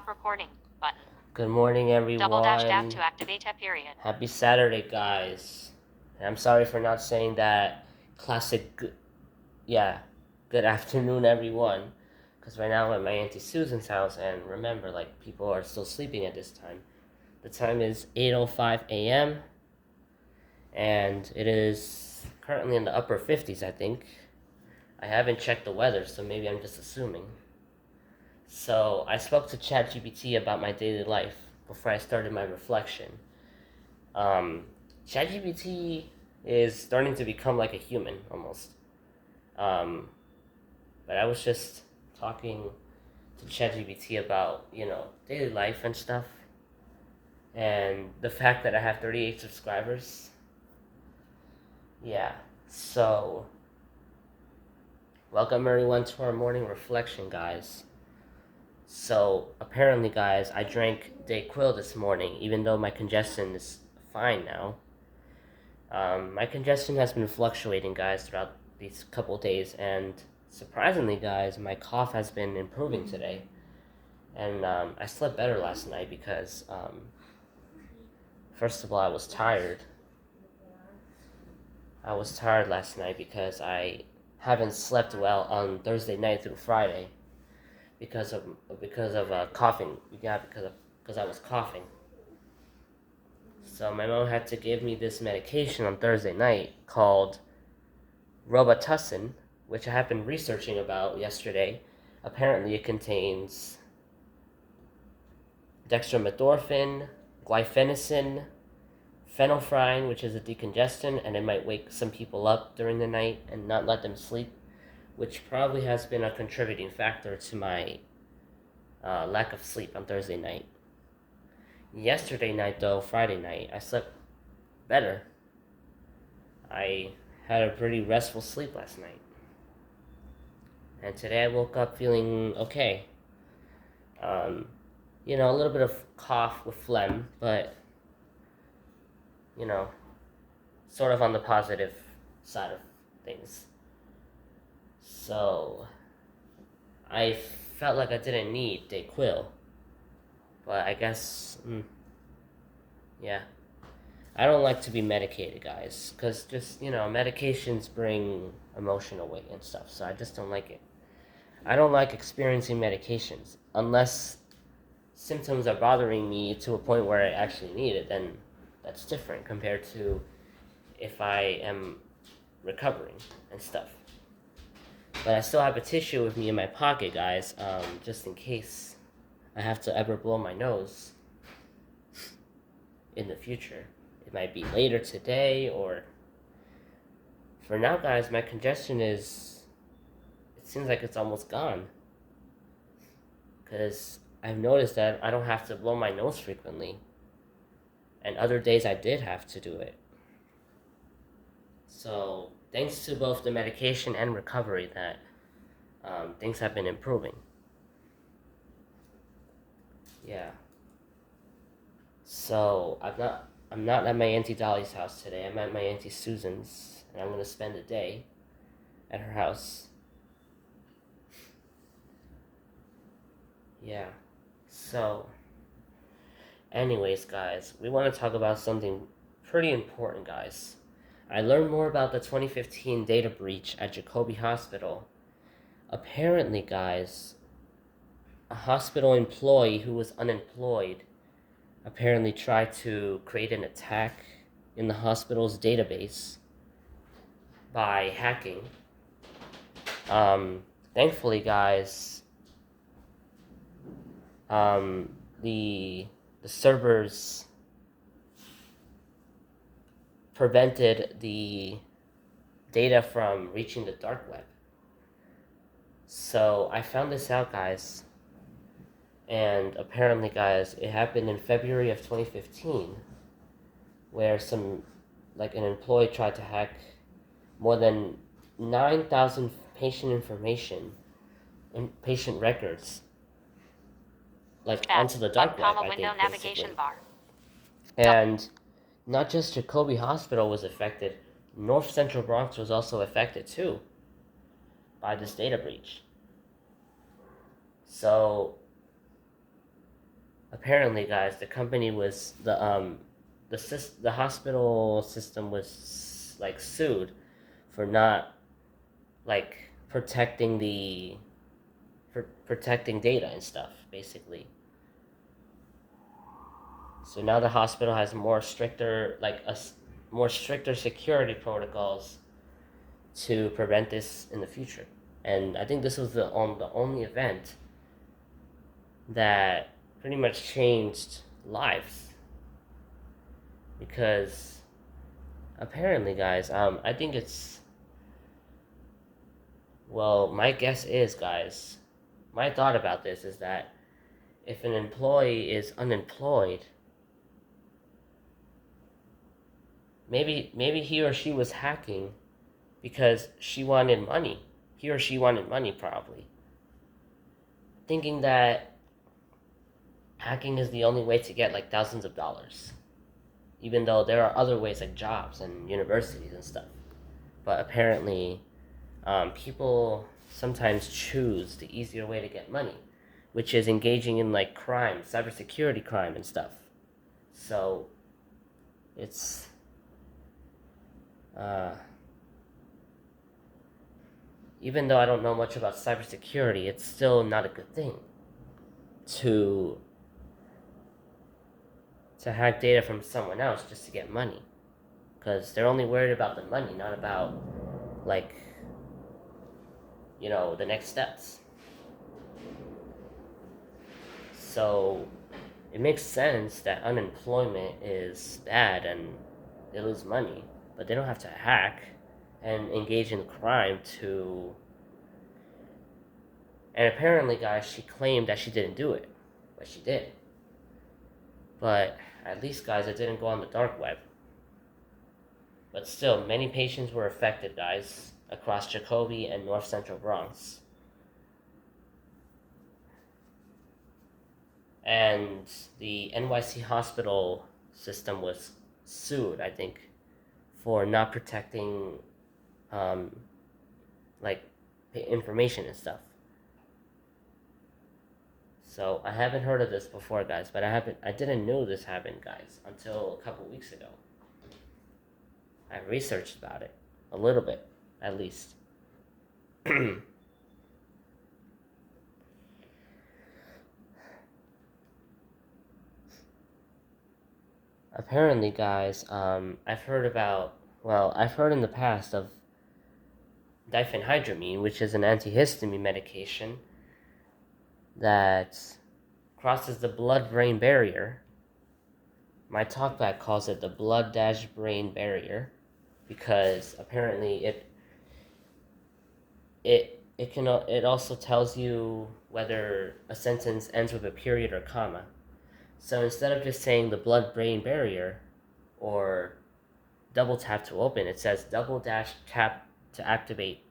Stop recording button. Good morning, everyone. Double-dash to activate a period. Happy Saturday, guys. And I'm sorry for not saying that classic, good afternoon, everyone. Because right now I'm at my Auntie Susan's house, and remember, like, people are still sleeping at this time. The time is 8:05 a.m., and it is currently in the upper 50s, I think. I haven't checked the weather, so maybe I'm just assuming. So I spoke to ChatGPT about my daily life before I started my reflection. ChatGPT is starting to become like a human almost. But I was just talking to ChatGPT about, daily life and stuff. And the fact that I have 38 subscribers. Yeah, so welcome everyone to our morning reflection, guys. So apparently, guys, I drank Dayquil this morning, even though my congestion is fine now. My congestion has been fluctuating, guys, throughout these couple days, and surprisingly, guys, my cough has been improving today. And I slept better last night because, first of all, I was tired. I was tired last night because I haven't slept well on Thursday night through Friday. Because of coughing. Because I was coughing. So my mom had to give me this medication on Thursday night called robitussin, which I have been researching about yesterday. Apparently it contains dextromethorphan, guaifenesin, phenylephrine, which is a decongestant, and it might wake some people up during the night and not let them sleep, which probably has been a contributing factor to my lack of sleep on Thursday night. Yesterday night, though, Friday night, I slept better. I had a pretty restful sleep last night. And today I woke up feeling okay. A little bit of cough with phlegm, but, sort of on the positive side of things. So I felt like I didn't need Dayquil, but I guess, I don't like to be medicated, guys, because just, medications bring emotional weight and stuff, so I just don't like it. I don't like experiencing medications unless symptoms are bothering me to a point where I actually need it, then that's different compared to if I am recovering and stuff. But I still have a tissue with me in my pocket, guys, just in case I have to ever blow my nose in the future. It might be later today, or for now, guys, my congestion it seems like it's almost gone. Because I've noticed that I don't have to blow my nose frequently. And other days I did have to do it. So thanks to both the medication and recovery that things have been improving. Yeah. So I'm not at my Auntie Dolly's house today. I'm at my Auntie Susan's, and I'm gonna spend a day at her house. Yeah. So anyways, guys, we want to talk about something pretty important, guys. I learned more about the 2015 data breach at Jacobi Hospital. Apparently, guys, a hospital employee who was unemployed apparently tried to create an attack in the hospital's database by hacking. Thankfully, guys, the servers prevented the data from reaching the dark web. So I found this out, guys, and apparently, guys, it happened in February of 2015, where an employee tried to hack more than 9,000 patient information and patient records, onto the dark web, I think, basically. And not just Jacobi Hospital was affected, North Central Bronx was also affected too by this data breach. So apparently, guys, the hospital system was like sued for not like protecting data and stuff, basically. So now the hospital has more stricter security protocols to prevent this in the future. And I think this was the only event that pretty much changed lives, because apparently, guys, I think it's, well, my guess is, guys, my thought about this is that if an employee is unemployed, maybe he or she was hacking because she wanted money. He or she wanted money, probably, thinking that hacking is the only way to get like thousands of dollars, even though there are other ways like jobs and universities and stuff. But apparently, people sometimes choose the easier way to get money, which is engaging in like crime, cybersecurity crime and stuff. So it's even though I don't know much about cybersecurity, it's still not a good thing to hack data from someone else just to get money, because they're only worried about the money, not about like the next steps. So it makes sense that unemployment is bad and they lose money, but they don't have to hack and engage in crime to. And apparently, guys, she claimed that she didn't do it, but she did. But at least, guys, it didn't go on the dark web. But still, many patients were affected, guys, across Jacoby and North Central Bronx. And the NYC hospital system was sued, I think, for not protecting like information and stuff. So I haven't heard of this before, guys, but I didn't know this happened, guys, until a couple weeks ago. I researched about it a little bit, at least. Apparently, guys, I've heard in the past of diphenhydramine, which is an antihistamine medication that crosses the blood-brain barrier. My talkback calls it the blood-brain barrier because apparently it also tells you whether a sentence ends with a period or comma. So instead of just saying the blood-brain barrier or double tap to open, it says double dash tap to activate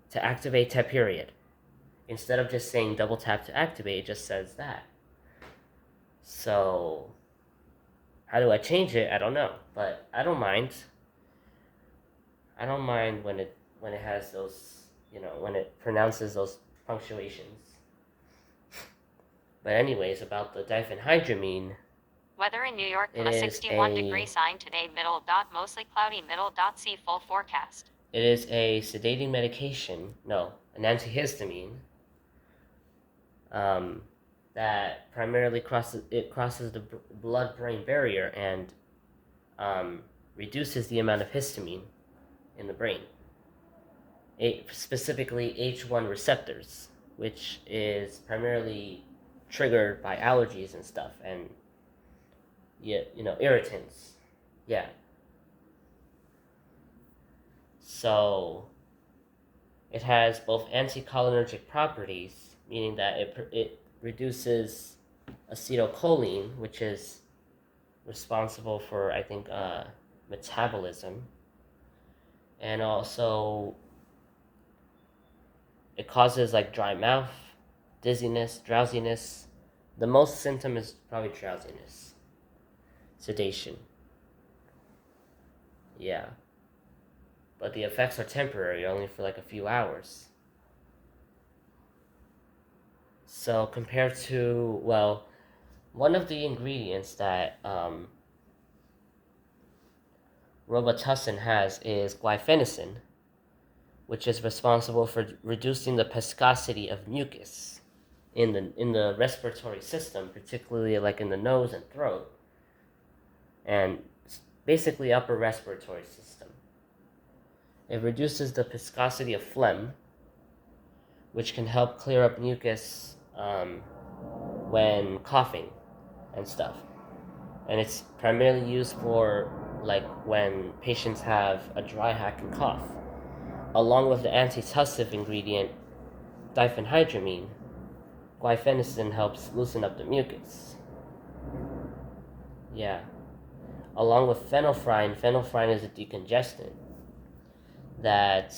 tap period. Instead of just saying double tap to activate, it just says that. So how do I change it? I don't know, but I don't mind. I don't mind when it has those, when it pronounces those punctuations. But anyways, about the diphenhydramine. Weather in New York, It a is 61-degree sign today, middle dot mostly cloudy, middle dot see full forecast. It is a sedating medication, an antihistamine, that primarily crosses the blood-brain barrier and reduces the amount of histamine in the brain. Specifically H1 receptors, which is primarily triggered by allergies and stuff, and irritants. Yeah. So it has both anticholinergic properties, meaning that it reduces acetylcholine, which is responsible for, I think, metabolism, and also it causes like dry mouth, dizziness, drowsiness. The most symptom is probably drowsiness. Sedation. Yeah. But the effects are temporary, only for like a few hours. So compared to, well, one of the ingredients that robitussin has is guaifenesin, which is responsible for reducing the viscosity of mucus in the respiratory system, particularly like in the nose and throat, and basically upper respiratory system. It reduces the viscosity of phlegm, which can help clear up mucus when coughing and stuff. And it's primarily used for like when patients have a dry hacking cough, along with the antitussive ingredient diphenhydramine. Guaifenesin helps loosen up the mucus. Yeah. Along with phenylephrine, phenylephrine is a decongestant that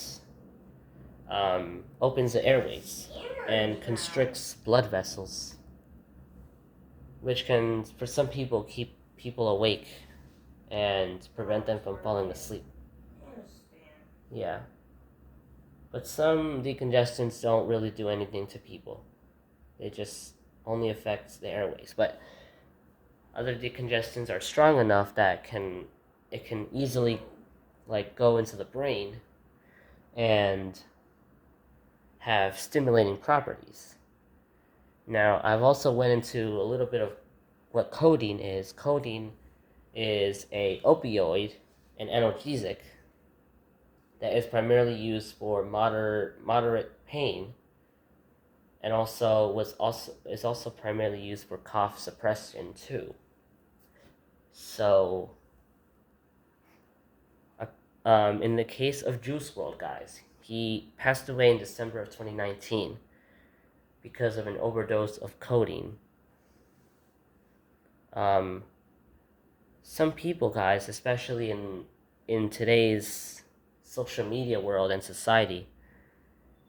opens the airways and constricts blood vessels, which can, for some people, keep people awake and prevent them from falling asleep. Yeah. But some decongestants don't really do anything to people. They just only affect the airways. But other decongestants are strong enough that it can easily like go into the brain and have stimulating properties. Now, I've also went into a little bit of what codeine is. Codeine is a opioid and analgesic that is primarily used for moderate pain, and is also primarily used for cough suppression too. So, in the case of Juice WRLD, guys, he passed away in December of 2019 because of an overdose of codeine. Some people, guys, especially in today's social media world and society,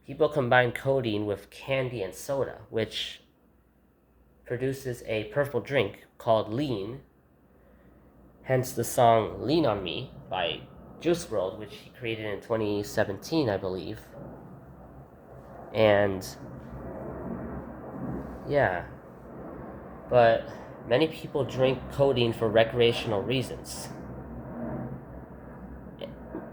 people combine codeine with candy and soda, which produces a purple drink called lean. Hence the song "Lean on Me" by Juice WRLD, which he created in 2017, I believe. And yeah, but many people drink codeine for recreational reasons.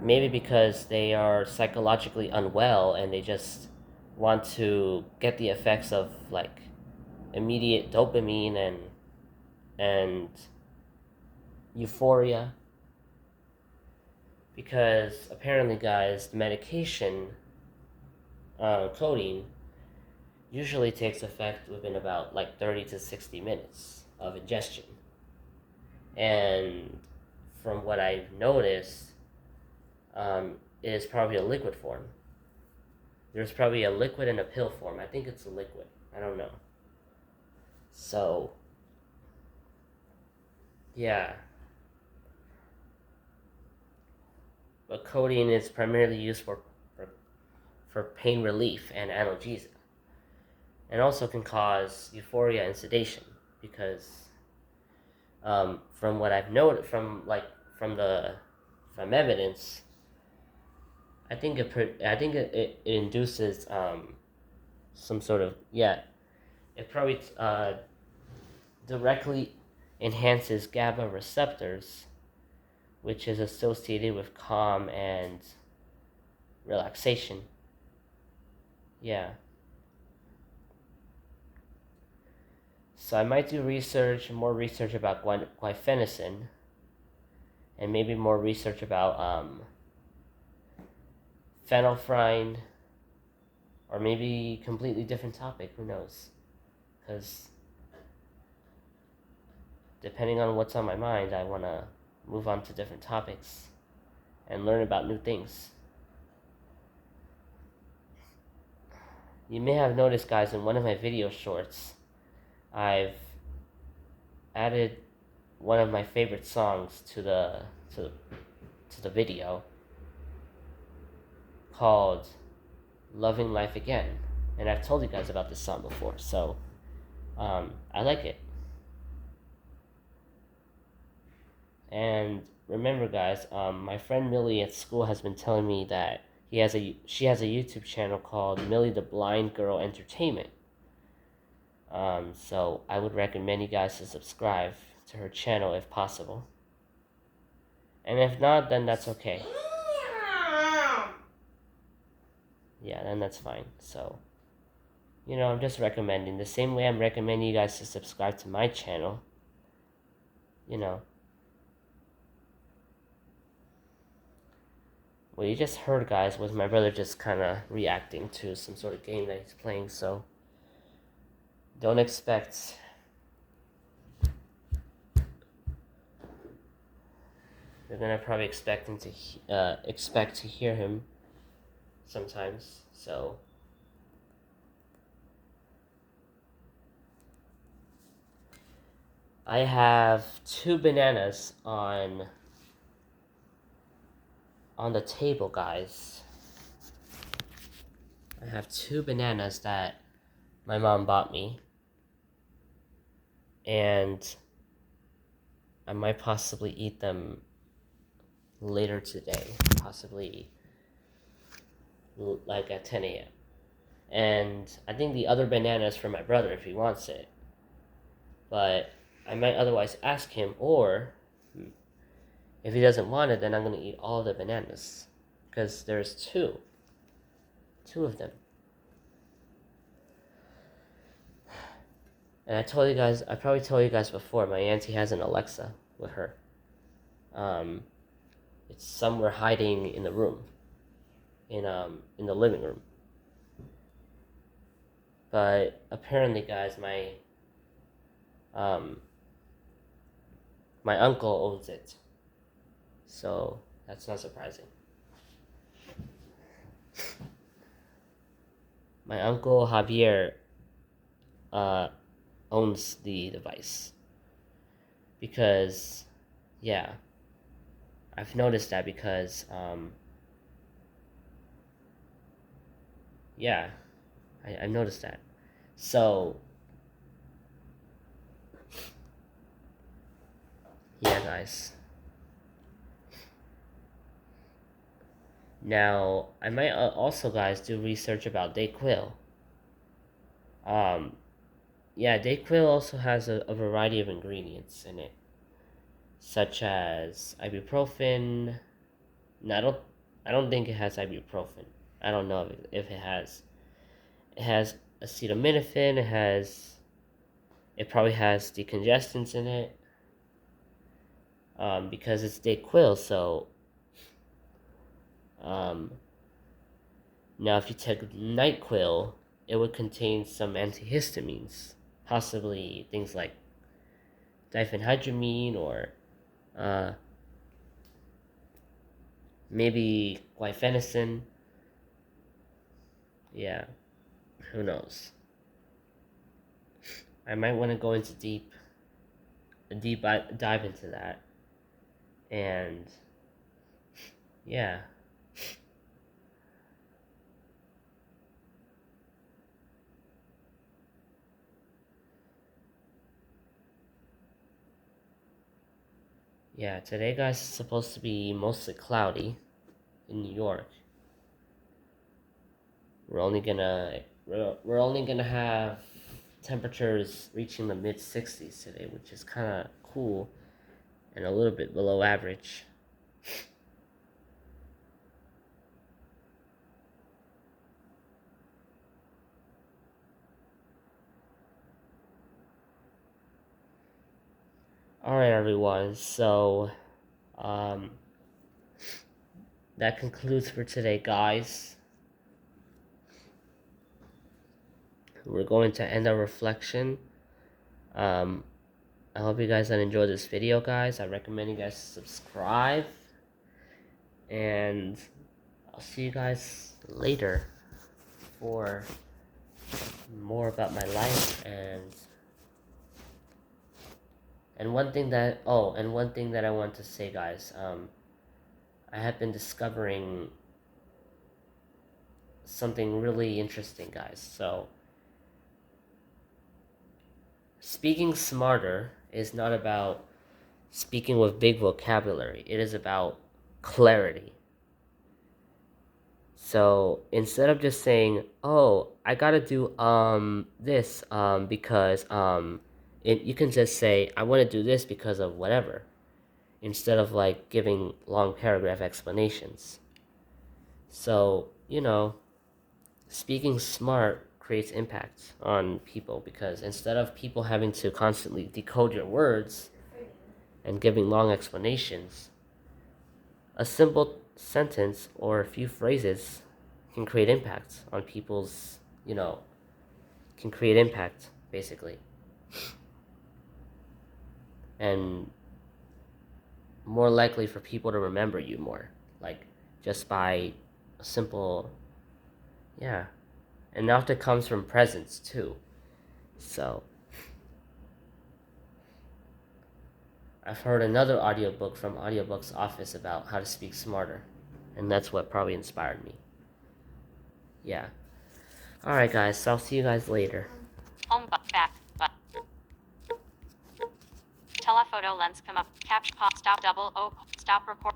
Maybe because they are psychologically unwell and they just want to get the effects of like immediate dopamine and euphoria. Because apparently, guys, the medication codeine usually takes effect within about like 30 to 60 minutes of ingestion. And from what I've noticed, it is probably a liquid form. There's probably a liquid and a pill form. I think it's a liquid. I don't know. So, yeah. But codeine is primarily used for pain relief and analgesia. And also can cause euphoria and sedation because from what I've noted from evidence, I think it induces some sort of it probably directly enhances GABA receptors, which is associated with calm and relaxation. Yeah. So I might do more research about guaifenesin, and maybe more research about phenylephrine, or maybe completely different topic. Who knows? Because depending on what's on my mind, I want to move on to different topics and learn about new things. You may have noticed, guys, in one of my video shorts, I've added one of my favorite songs to the video called "Loving Life Again," and I've told you guys about this song before, so I like it. And remember, guys, my friend Millie at school has been telling me that she has a YouTube channel called Millie the Blind Girl Entertainment, So I would recommend you guys to subscribe to her channel if possible. And if not, then that's okay. Yeah, then that's fine. So, I'm just recommending. The same way I'm recommending you guys to subscribe to my channel. What you just heard, guys, was my brother just kind of reacting to some sort of game that he's playing, so don't expect... You're gonna probably expect to hear him sometimes, so... I have 2 bananas on the table, guys. I have 2 bananas that my mom bought me, and I might possibly eat them later today, possibly like at 10 a.m. And I think the other banana is for my brother if he wants it, but I might otherwise ask him, or if he doesn't want it, then I'm gonna eat all the bananas, because there's two of them. And I probably told you guys before, my auntie has an Alexa with her. It's somewhere hiding in the room, in the living room. But apparently, guys, my uncle owns it, so that's not surprising. My uncle Javier owns the device, because I've noticed that, because I noticed that. So yeah, guys. Now I might also, guys, do research about Dayquil. Dayquil also has a variety of ingredients in it, such as ibuprofen. No, I don't think it has ibuprofen. I don't know if it has. It has acetaminophen. It probably has decongestants in it. Because it's Dayquil, so now if you take NyQuil, it would contain some antihistamines, possibly things like diphenhydramine, or maybe guaifenesin. Yeah, who knows? I might want to go into a deep dive into that, and yeah. Yeah, today, guys, is supposed to be mostly cloudy in New York. We're only gonna have temperatures reaching the mid 60s today, which is kind of cool and a little bit below average. Alright, everyone, so that concludes for today, guys. We're going to end our reflection. I hope you guys enjoyed this video, guys. I recommend you guys subscribe, and I'll see you guys later for more about my life. And one thing that I want to say, guys, I have been discovering something really interesting, guys. So speaking smarter is not about speaking with big vocabulary. It is about clarity. So instead of just saying, "Oh, I gotta do this because you can just say I want to do this because of whatever, instead of like giving long paragraph explanations. So, speaking smart creates impact on people because instead of people having to constantly decode your words and giving long explanations, a simple sentence or a few phrases can create impact on people's, can create impact basically. And more likely for people to remember you more, like just by a simple, yeah. And it often comes from presence too. So I've heard another audiobook from Audiobook's Office about how to speak smarter, and that's what probably inspired me. Yeah. Alright guys, so I'll see you guys later. Home back. Telephoto lens come up. Caption pop. Stop double O. Stop record.